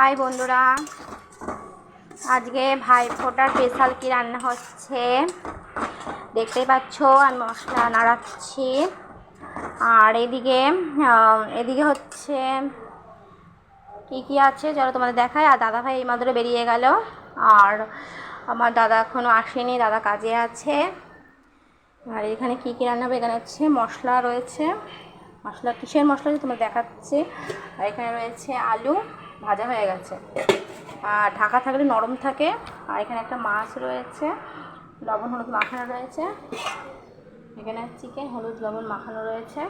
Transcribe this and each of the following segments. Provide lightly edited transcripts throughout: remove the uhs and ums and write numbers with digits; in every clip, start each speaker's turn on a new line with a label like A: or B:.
A: High বন্ধুরা, আজকে ভাইফোঁটার special কি রান্না হচ্ছে দেখতেই পাচ্ছ। আমি মশলা নাড়াচ্ছি আর এদিকে হচ্ছে কি কি আছে চলো তোমাদের দেখায়। আর দাদা ভাই এই মাত্র বেরিয়ে গেল, আর আমার দাদা এখনও আসেনি, দাদা কাজে আছে। আর এখানে কি কি রান্না হবে, এখানে হচ্ছে মশলা রয়েছে, মশলা কিসের মশলা তোমার দেখাচ্ছি। আর এখানে রয়েছে আলু ভাজা হয়ে গেছে, আর ঢাকা থাকলে নরম থাকে। আর এখানে একটা মাছ রয়েছে, লবণ হলুদ মাখানো রয়েছে। এখানে চিকেন হলুদ লবণ মাখানো রয়েছে।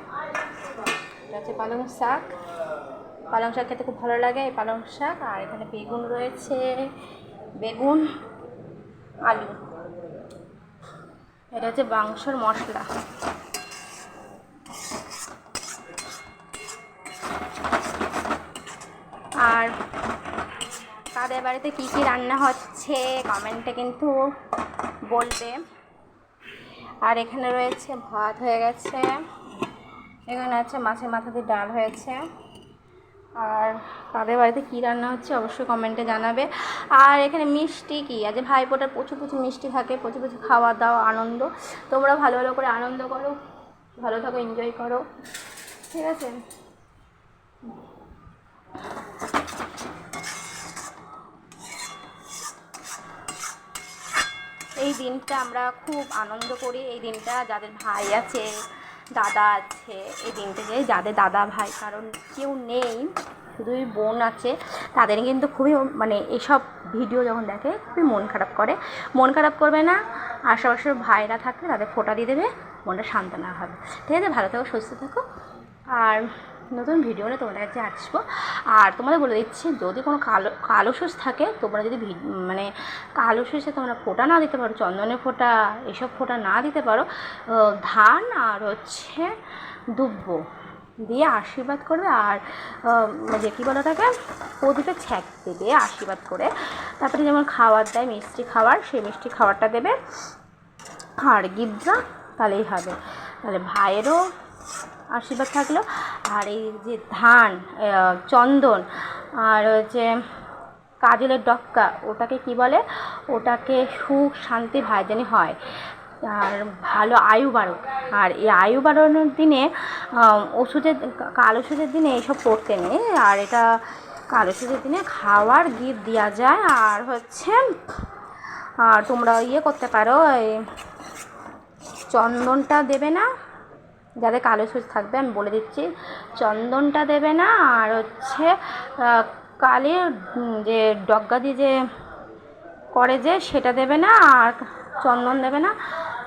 A: এটা হচ্ছে পালং শাক, পালং শাক খেতে খুব ভালো লাগে এই পালং শাক। আর এখানে বেগুন রয়েছে, বেগুন আলু। এটা হচ্ছে মাংসের মশলা। আর তাদের বাড়িতে কী কী রান্না হচ্ছে কমেন্টে কিন্তু বলবে। আর এখানে রয়েছে ভাত হয়ে গেছে, এখানে আছে মাছের মাথা দিয়ে ডাল হয়েছে। আর তাদের বাড়িতে কী রান্না হচ্ছে অবশ্যই কমেন্টে জানাবে। আর এখানে মিষ্টি কি আজ ভাইফোঁটার প্রচুর প্রচুর মিষ্টি থাকে, প্রচুর প্রচুর খাওয়া দাওয়া আনন্দ। তোমরা ভালো ভালো করে আনন্দ করো, ভালো থাকো, এনজয় করো, ঠিক আছে। এই দিনটা আমরা খুব আনন্দ করি। এই দিনটা যাদের ভাই আছে, দাদা আছে, এই দিনটা যে যাদের দাদা ভাই কারণ কেউ নেই, শুধুই বোন আছে, তাদের কিন্তু খুবই মানে এইসব ভিডিও যখন দেখে খুবই মন খারাপ করে। মন খারাপ করবে না, আশেপাশের ভাইরা থাকলে তাদের ফোঁটা দিয়ে দেবে, মনটা সান্ত্বনা হবে, ঠিক আছে। ভালো থাকো, সুস্থ থাকো, আর নতুন ভিডিও নিয়ে তোমাদের কাছে আসবো। আর তোমাদের বলে দিচ্ছি, যদি কোনো কালো সুচ থাকে, তোমরা যদি মানে কালো সুচে তোমরা ফোঁটা না দিতে পারো, চন্দনের ফোঁটা এসব ফোঁটা না দিতে পারো, ধান আর হচ্ছে দুব্ব দিয়ে আশীর্বাদ করবে। আর যে কী বলা থাকে, প্রদীপে ছ্যাঁকতে দিয়ে আশীর্বাদ করে তারপরে যেমন খাবার দেয় মিষ্টি খাবার, সেই মিষ্টি খাবারটা দেবে আর গিফটটা, তাহলেই হবে। তাহলে ভাইয়েরও আশীর্বাদ থাকলো। আর এই যে ধান, চন্দন আর হচ্ছে কাজলের ডক্কা, ওটাকে কি বলে, ওটাকে সুখ শান্তি ভাইজানি হয় আর ভালো আয়ু বাড়ুক। আর এই আয়ু বাড়ানোর দিনে ওষুধের কালো ওষুধের দিনে এইসব করতে নেই। আর এটা কালো ওষুধের দিনে খাওয়ার গিফট দেওয়া যায়। আর হচ্ছে আর তোমরা করতে পারো, এই চন্দনটা দেবে না, যাদের কালো সুচ থাকবে আমি বলে দিচ্ছি, চন্দনটা দেবে না। আর হচ্ছে কালের যে ডগা দিয়ে যে করে যে সেটা দেবে না, আর চন্দন দেবে না,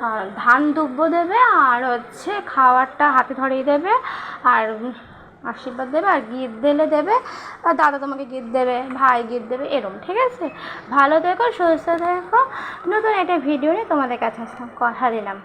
A: আর ধান দুব্ব দেবে। আর হচ্ছে খাবারটা হাতে ধরিয়ে দেবে আর আশীর্বাদ দেবে, আর গিফট দিলে দেবে, আর দাদা তোমাকে গিফট দেবে, ভাই গিফট দেবে, এরকম, ঠিক আছে। ভালো থেকো, সুস্থ থেকো, নতুন একটা ভিডিও নিয়ে তোমাদের কাছে আসলাম, কথা দিলাম।